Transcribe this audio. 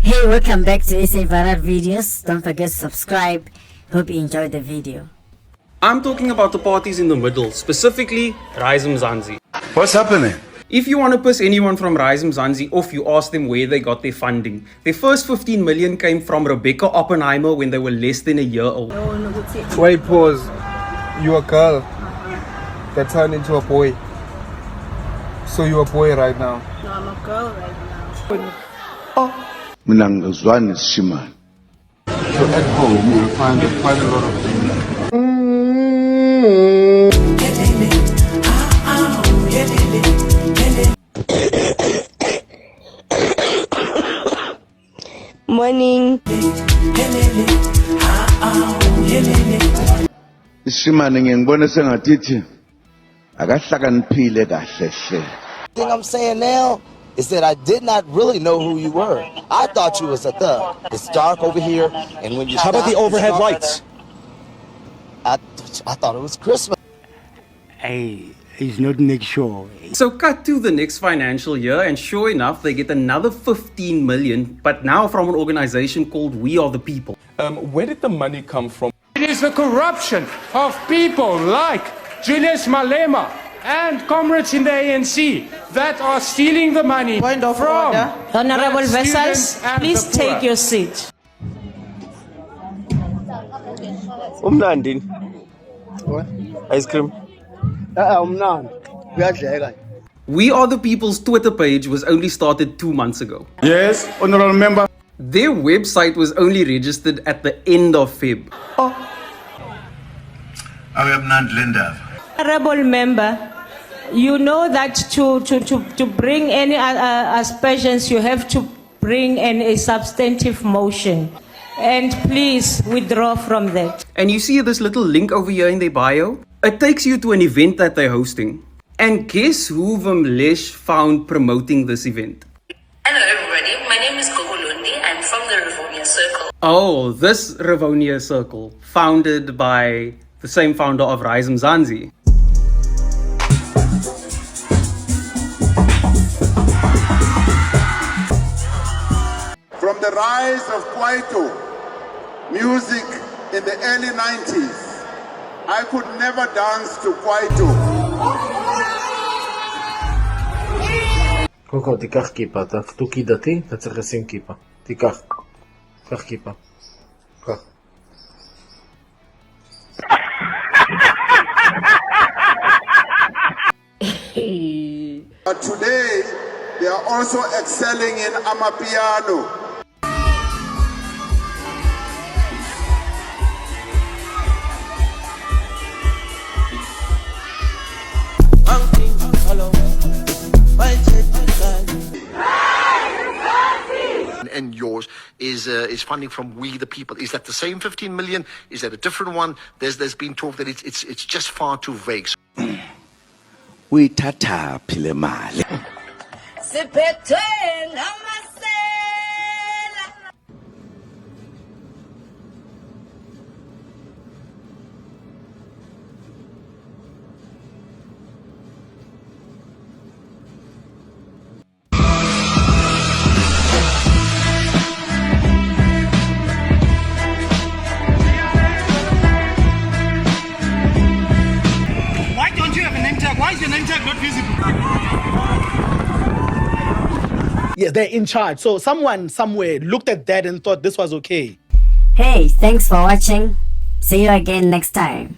Hey, welcome back to SA Viral Videos. Don't forget to subscribe. Hope you enjoyed the video. I'm talking about the parties in the middle, specifically Rise Mzansi. What's happening? If you want to piss anyone from Rise Mzansi off, you ask them where they got their funding. Their first 15 million came from Rebecca Oppenheimer when they were less than a year old. Wait, pause. You a girl that turned into a boy. So you a boy right now. No, I'm a girl right now. Mina ngizwani Shimani. So at home you'll find quite a lot of things. Morning. Shimani ngiyibona sengathi akahlakaniphile kahle hle. The thing I'm saying now is that I did not really know who you were. I thought you was a thug. It's dark over here, and when you How about the overhead lights? I thought it was Christmas. Hey, he's not next sure. So cut to the next financial year, and sure enough, they get another 15 million, but now from an organization called We Are the People. Where did the money come from? It is the corruption of people like Julius Malema and comrades in the ANC that are stealing the money from Honorable the vessels, students and please the poor. take your seat. Umnandi. What? Ice cream. We Are the People's Twitter page was only started 2 months ago. Yes, honorable member. Their website was only registered at the end of Feb. I am MANDLA. Honorable member, you know that to bring any aspersions, you have to bring a substantive motion. And please withdraw from that. And you see this little link over here in their bio? It takes you to an event that they're hosting. And guess who Vamlesh found promoting this event? Hello everybody, my name is Gogolundi. I'm from the Rivonia Circle. Oh, this Rivonia Circle, founded by the same founder of Rise Mzansi. From the rise of Kwaito music in the early 90s, I could never dance to Kwaito. קודם כל תיקח כיפה, אתה תוכי דתי, אתה צריך לשים כיפה. תיקח כיפה. קח. But today, they are also excelling in Amapiano. And yours is funding from We the People. Is that the same 15 million? Is that a different one? There's been talk that it's just far too vague. Uyithatha phile mali. Why don't you have a name tag? Why is your name tag not visible? Yeah, they're in charge. So someone somewhere looked at that and thought this was okay. Hey, thanks for watching. See you again next time.